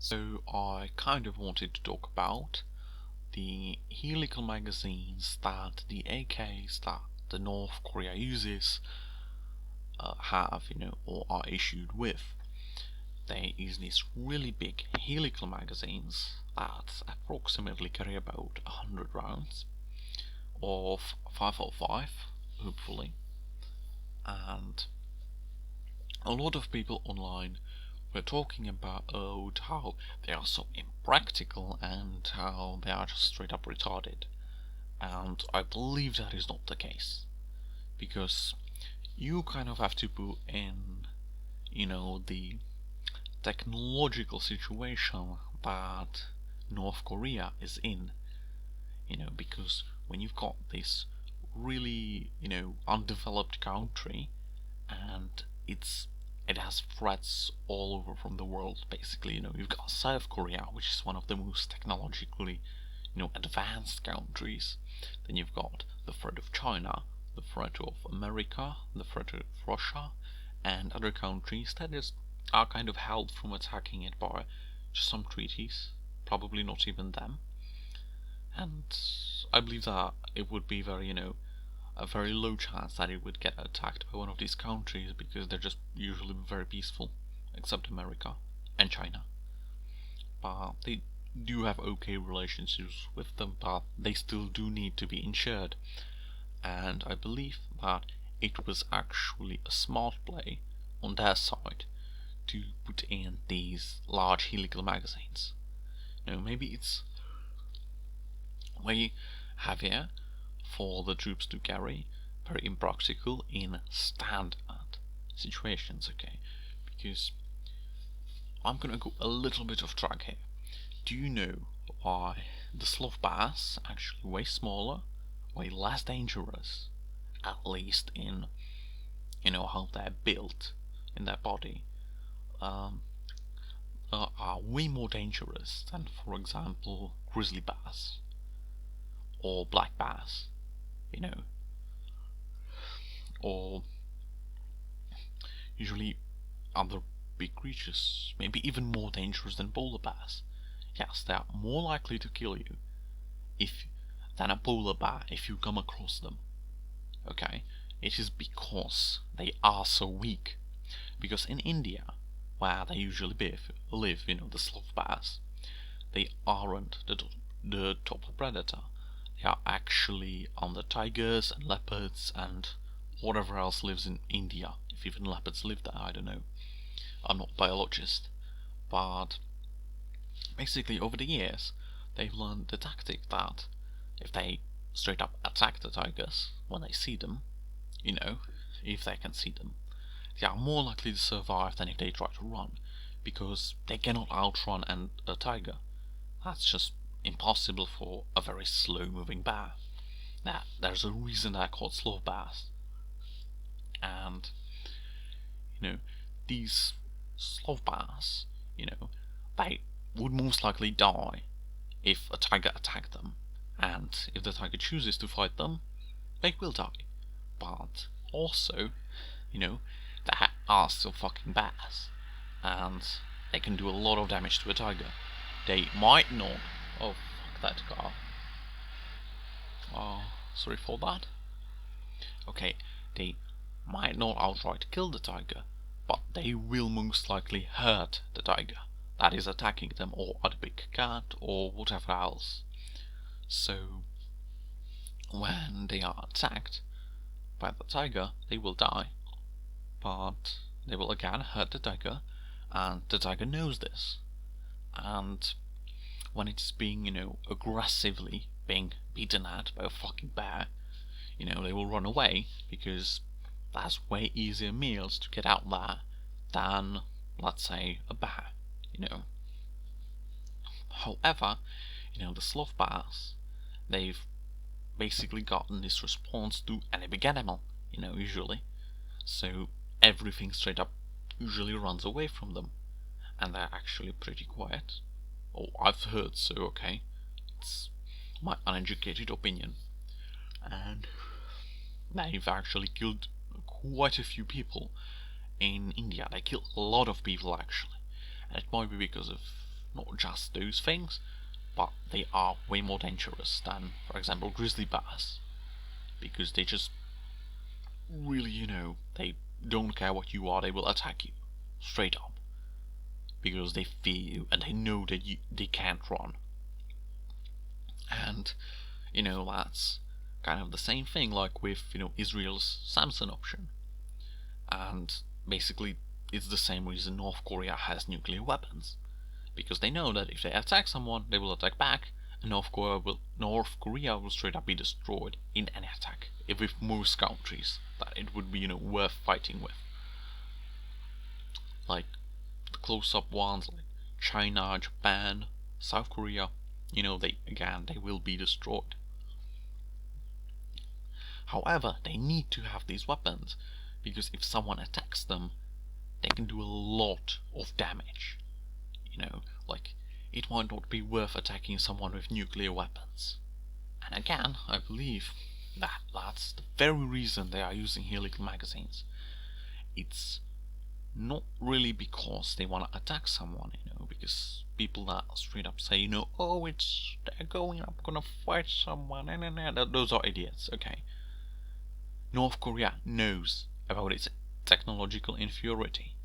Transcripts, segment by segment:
So I kind of wanted to talk about the helical magazines that the AKs that the North Korea uses have, or are issued with. There is these really big helical magazines that approximately carry about 100 rounds of 505, hopefully, and a lot of people online were talking about how they are so impractical and how they are just straight up retarded. And I believe that is not the case. Because you kind of have to put in, the technological situation that North Korea is in. Because when you've got this really, undeveloped country and it has threats all over from the world. Basically, you've got South Korea, which is one of the most technologically, advanced countries. Then you've got the threat of China, the threat of America, the threat of Russia, and other countries that are kind of held from attacking it by just some treaties, probably not even them. And I believe that it would be very, a very low chance that it would get attacked by one of these countries because they're just usually very peaceful, except America and China. But they do have okay relationships with them, but they still do need to be insured. And I believe that it was actually a smart play on their side to put in these large helical magazines. Maybe it's way heavier for the troops to carry, very impractical in standard situations, okay? Because I'm gonna go a little bit off track here. Do you know why the sloth bass actually way smaller, way less dangerous, at least in how they're built in their body, are way more dangerous than, for example, grizzly bass or black bass, or usually other big creatures, maybe even more dangerous than polar bears. Yes, they are more likely to kill you than a polar bear if you come across them. Okay? It is because they are so weak. Because in India, where they usually live, the sloth bears, they aren't the top predator. They are actually on the tigers and leopards and whatever else lives in India. If even leopards live there, I don't know. I'm not a biologist. But basically over the years, they've learned the tactic that if they straight up attack the tigers when they see them, if they can see them, they are more likely to survive than if they try to run, because they cannot outrun a tiger. That's just impossible for a very slow moving bear. Now, there's a reason they're called sloth bears. And, these sloth bears, they would most likely die if a tiger attacked them. And if the tiger chooses to fight them, they will die. But also, they are still fucking bears. And they can do a lot of damage to a tiger. They might not... Oh, fuck that car. Oh, sorry for that. Okay, they might not outright kill the tiger, but they will most likely hurt the tiger that is attacking them, or a big cat, or whatever else. So, when they are attacked by the tiger, they will die, but they will again hurt the tiger, and the tiger knows this. And when it's being, aggressively being beaten at by a fucking bear, they will run away, because that's way easier meals to get out there than, let's say, a bear, However, the sloth bears, they've basically gotten this response to any big animal, usually. So everything straight up usually runs away from them, and they're actually pretty quiet. Oh, I've heard so, okay? It's my uneducated opinion. And they've actually killed quite a few people in India. They kill a lot of people, actually. And it might be because of not just those things, but they are way more dangerous than, for example, grizzly bears, because they just really, they don't care what you are, they will attack you straight up because they fear you and they know that they can't run. And that's kind of the same thing like with Israel's Samson option. And basically it's the same reason North Korea has nuclear weapons, because they know that if they attack someone, they will attack back, and North Korea will straight up be destroyed in any attack. With most countries that it would be worth fighting with, like the close-up ones like China, Japan, South Korea, they will be destroyed. However, they need to have these weapons, because if someone attacks them, they can do a lot of damage. Like, it might not be worth attacking someone with nuclear weapons. And again, I believe that's the very reason they are using helical magazines. It's not really because they want to attack someone, because people that straight up say, oh, they're going up, gonna fight someone, those are idiots, okay? North Korea knows about its technological inferiority,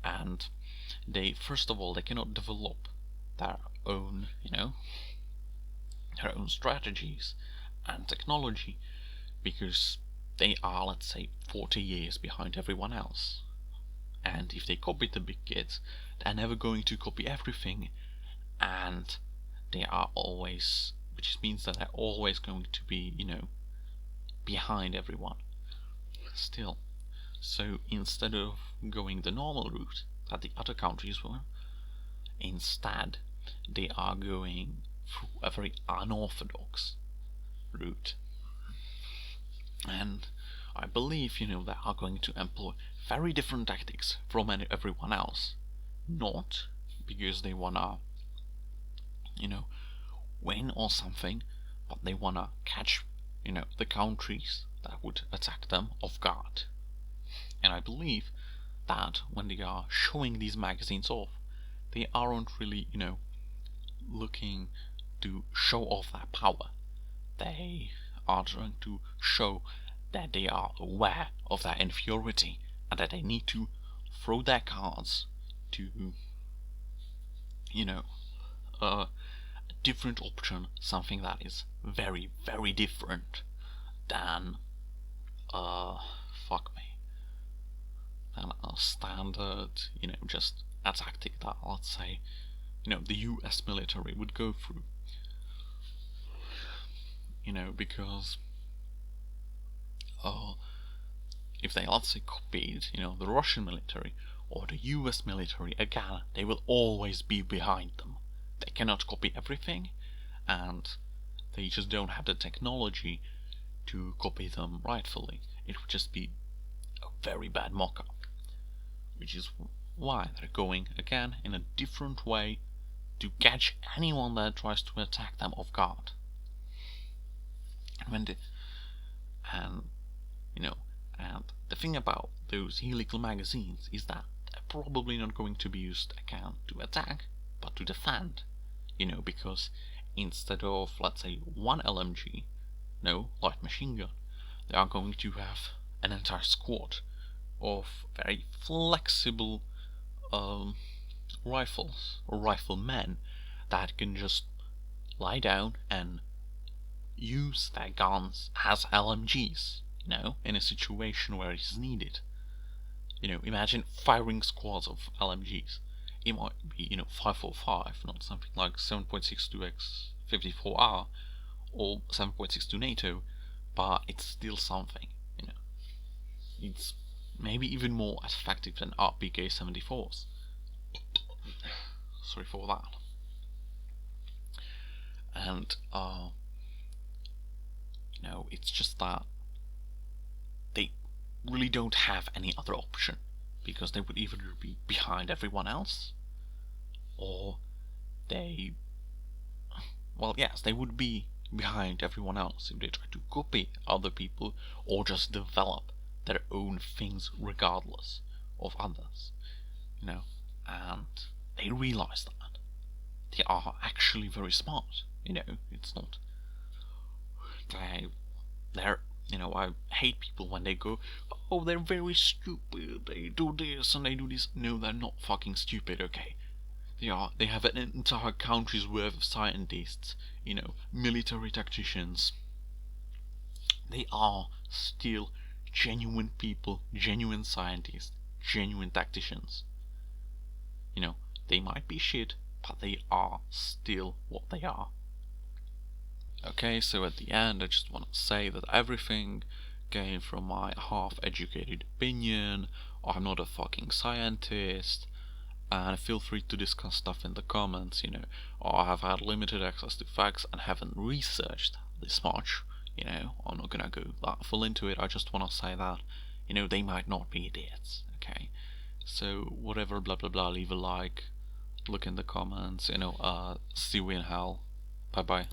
and first of all, they cannot develop their own, their own strategies and technology, because they are, let's say, 40 years behind everyone else. And if they copy the big kids, they're never going to copy everything, and they are always, which means that they're always going to be, behind everyone still. So instead of going the normal route that the other countries were, instead they are going through a very unorthodox route. And I believe, they are going to employ very different tactics from everyone else. Not because they wanna, win or something, but they wanna catch, the countries that would attack them off guard. And I believe that when they are showing these magazines off, they aren't really, looking to show off their power. They are trying to show that they are aware of their inferiority and that they need to throw their cards to, a different option, something that is very, very different than, than a standard, just a tactic that, let's say, the US military would go through. Because if they, let's say, copied, the Russian military or the US military, again, they will always be behind them. They cannot copy everything, and they just don't have the technology to copy them rightfully. It would just be a very bad mock-up, which is why they're going, again, in a different way to catch anyone that tries to attack them off guard. And the thing about those helical magazines is that they're probably not going to be used again to attack, but to defend. Because instead of, let's say, one LMG, light machine gun, they are going to have an entire squad of very flexible rifles or riflemen that can just lie down and use their guns as LMGs, in a situation where it is needed. Imagine firing squads of LMGs. It might be, 545, not something like 7.62x54R or 7.62 NATO, but it's still something, It's maybe even more effective than RPK-74s. Sorry for that. And, it's just that they really don't have any other option, because they would either be behind everyone else, or they would be behind everyone else if they try to copy other people or just develop their own things regardless of others, and they realize that. they are actually very smart. It's not they're I hate people when they go, oh, they're very stupid, they do this and they do this. No, they're not fucking stupid, okay? They have an entire country's worth of scientists, military tacticians. They are still genuine people, genuine scientists, genuine tacticians. They might be shit, but they are still what they are. Okay, so at the end, I just want to say that everything came from my half-educated opinion. I'm not a fucking scientist, and feel free to discuss stuff in the comments. I have had limited access to facts and haven't researched this much. I'm not gonna go that full into it. I just want to say that, they might not be idiots. Okay, so whatever, blah blah blah. Leave a like, look in the comments. See you in hell. Bye bye.